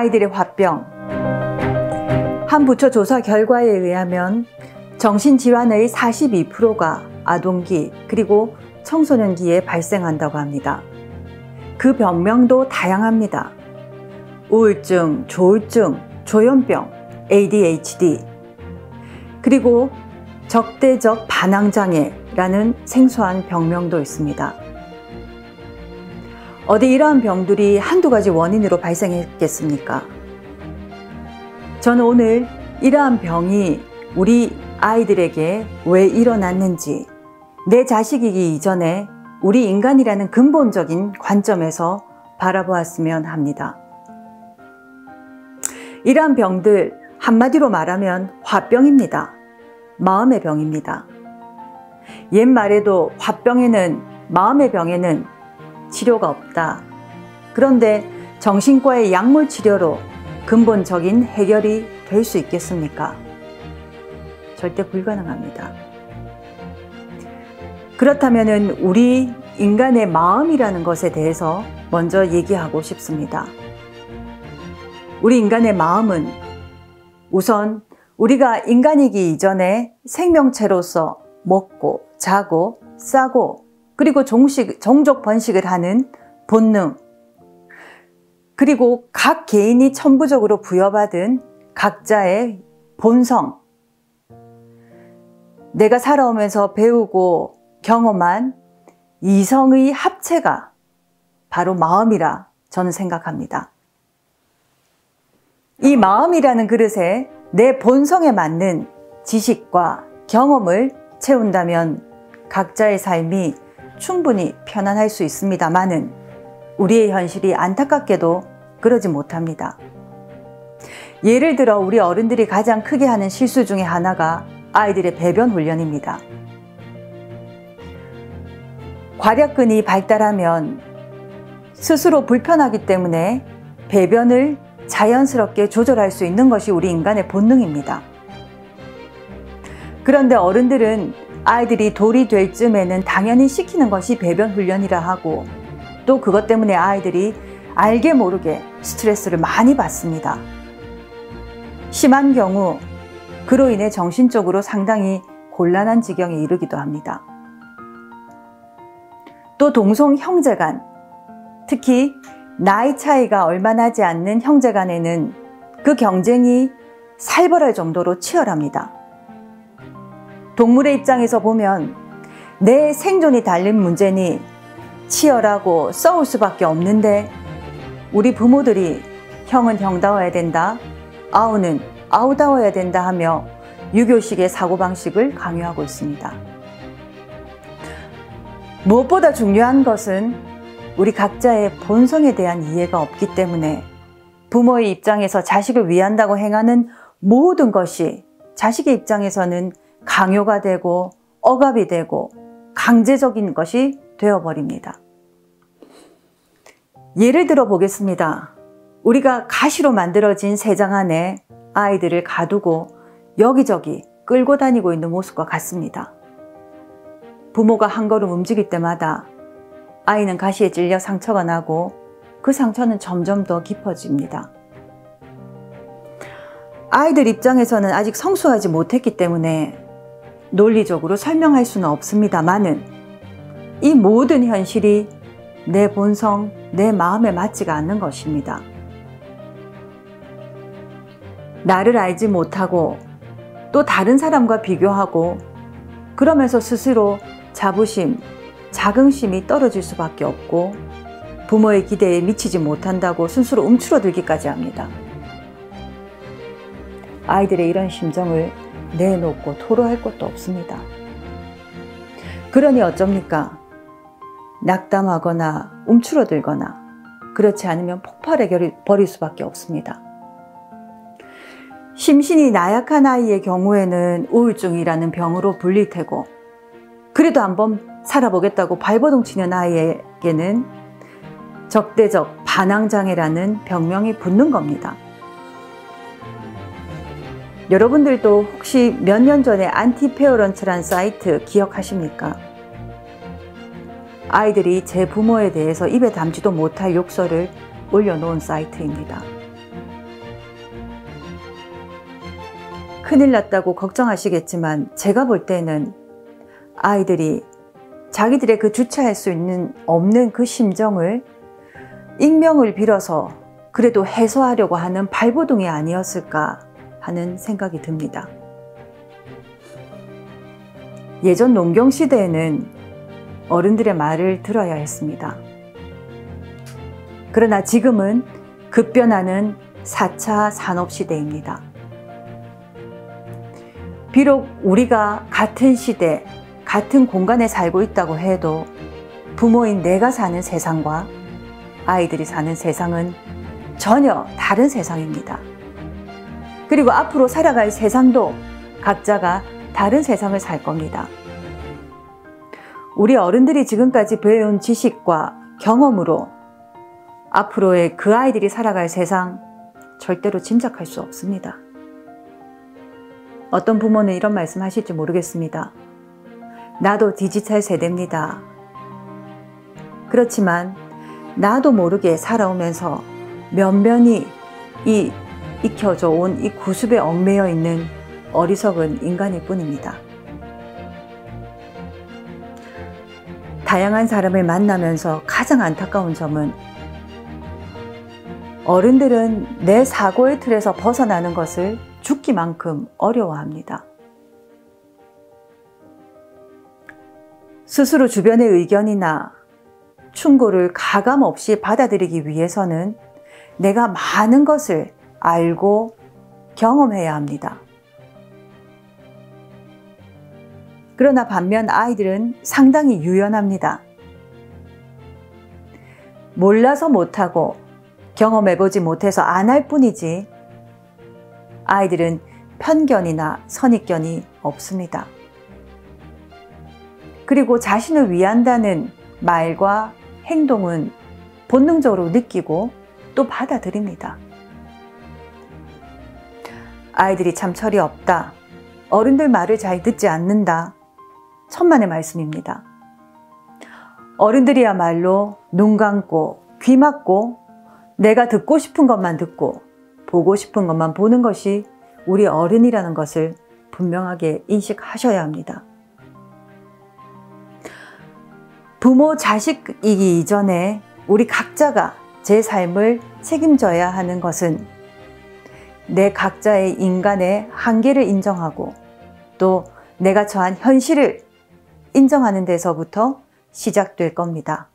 아이들의 화병. 한 부처 조사 결과에 의하면 정신질환의 42%가 아동기 그리고 청소년기에 발생한다고 합니다. 그 병명도 다양합니다. 우울증, 조울증, 조현병, ADHD, 그리고 적대적 반항장애라는 생소한 병명도 있습니다. 어디 이러한 병들이 한두 가지 원인으로 발생했겠습니까? 저는 오늘 이러한 병이 우리 아이들에게 왜 일어났는지, 내 자식이기 이전에 우리 인간이라는 근본적인 관점에서 바라보았으면 합니다. 이러한 병들, 한마디로 말하면 화병입니다. 마음의 병입니다. 옛말에도 화병에는, 마음의 병에는 치료가 없다. 그런데 정신과의 약물 치료로 근본적인 해결이 될 수 있겠습니까? 절대 불가능합니다. 그렇다면 우리 인간의 마음이라는 것에 대해서 먼저 얘기하고 싶습니다. 우리 인간의 마음은 우선 우리가 인간이기 이전에 생명체로서 먹고 자고 싸고 그리고 종족 번식을 하는 본능, 그리고 각 개인이 천부적으로 부여받은 각자의 본성, 내가 살아오면서 배우고 경험한 이성의 합체가 바로 마음이라 저는 생각합니다. 이 마음이라는 그릇에 내 본성에 맞는 지식과 경험을 채운다면 각자의 삶이 충분히 편안할 수 있습니다마는 우리의 현실이 안타깝게도 그러지 못합니다. 예를 들어 우리 어른들이 가장 크게 하는 실수 중에 하나가 아이들의 배변 훈련입니다. 괄약근이 발달하면 스스로 불편하기 때문에 배변을 자연스럽게 조절할 수 있는 것이 우리 인간의 본능입니다. 그런데 어른들은 아이들이 돌이 될 쯤에는 당연히 시키는 것이 배변 훈련이라 하고, 또 그것 때문에 아이들이 알게 모르게 스트레스를 많이 받습니다. 심한 경우 그로 인해 정신적으로 상당히 곤란한 지경에 이르기도 합니다. 또 동성 형제간, 특히 나이 차이가 얼마 나지 않는 형제간에는 그 경쟁이 살벌할 정도로 치열합니다. 동물의 입장에서 보면 내 생존이 달린 문제니 치열하고 싸울 수밖에 없는데, 우리 부모들이 형은 형다워야 된다, 아우는 아우다워야 된다 하며 유교식의 사고방식을 강요하고 있습니다. 무엇보다 중요한 것은 우리 각자의 본성에 대한 이해가 없기 때문에 부모의 입장에서 자식을 위한다고 행하는 모든 것이 자식의 입장에서는 강요가 되고 억압이 되고 강제적인 것이 되어버립니다. 예를 들어 보겠습니다. 우리가 가시로 만들어진 새장 안에 아이들을 가두고 여기저기 끌고 다니고 있는 모습과 같습니다. 부모가 한 걸음 움직일 때마다 아이는 가시에 찔려 상처가 나고 그 상처는 점점 더 깊어집니다. 아이들 입장에서는 아직 성숙하지 못했기 때문에 논리적으로 설명할 수는 없습니다만은 이 모든 현실이 내 본성, 내 마음에 맞지가 않는 것입니다. 나를 알지 못하고 또 다른 사람과 비교하고 그러면서 스스로 자부심, 자긍심이 떨어질 수밖에 없고 부모의 기대에 미치지 못한다고 스스로 움츠러들기까지 합니다. 아이들의 이런 심정을 내놓고 토로할 것도 없습니다. 그러니 어쩝니까? 낙담하거나 움츠러들거나 그렇지 않으면 폭발해 버릴 수밖에 없습니다. 심신이 나약한 아이의 경우에는 우울증이라는 병으로 불릴 테고, 그래도 한번 살아보겠다고 발버둥 치는 아이에게는 적대적 반항장애라는 병명이 붙는 겁니다. 여러분들도 혹시 몇 년 전에 안티페어런트란 사이트 기억하십니까? 아이들이 제 부모에 대해서 입에 담지도 못할 욕설을 올려놓은 사이트입니다. 큰일 났다고 걱정하시겠지만 제가 볼 때는 아이들이 자기들의 그 주체할 수 없는 그 심정을 익명을 빌어서 그래도 해소하려고 하는 발버둥이 아니었을까 하는 생각이 듭니다. 예전 농경시대에는 어른들의 말을 들어야 했습니다. 그러나 지금은 급변하는 4차 산업시대입니다. 비록 우리가 같은 시대, 같은 공간에 살고 있다고 해도 부모인 내가 사는 세상과 아이들이 사는 세상은 전혀 다른 세상입니다. 그리고 앞으로 살아갈 세상도 각자가 다른 세상을 살 겁니다. 우리 어른들이 지금까지 배운 지식과 경험으로 앞으로의 그 아이들이 살아갈 세상 절대로 짐작할 수 없습니다. 어떤 부모는 이런 말씀 하실지 모르겠습니다. 나도 디지털 세대입니다. 그렇지만 나도 모르게 살아오면서 면면이 익혀져 온 이 구습에 얽매여 있는 어리석은 인간일 뿐입니다. 다양한 사람을 만나면서 가장 안타까운 점은 어른들은 내 사고의 틀에서 벗어나는 것을 죽기만큼 어려워합니다. 스스로 주변의 의견이나 충고를 가감없이 받아들이기 위해서는 내가 많은 것을 알고 경험해야 합니다. 그러나 반면 아이들은 상당히 유연합니다. 몰라서 못하고 경험해보지 못해서 안 할 뿐이지 아이들은 편견이나 선입견이 없습니다. 그리고 자신을 위한다는 말과 행동은 본능적으로 느끼고 또 받아들입니다. 아이들이 참 철이 없다. 어른들 말을 잘 듣지 않는다. 천만의 말씀입니다. 어른들이야말로 눈 감고 귀 막고 내가 듣고 싶은 것만 듣고 보고 싶은 것만 보는 것이 우리 어른이라는 것을 분명하게 인식하셔야 합니다. 부모 자식이기 이전에 우리 각자가 제 삶을 책임져야 하는 것은 내 각자의 인간의 한계를 인정하고 또 내가 처한 현실을 인정하는 데서부터 시작될 겁니다.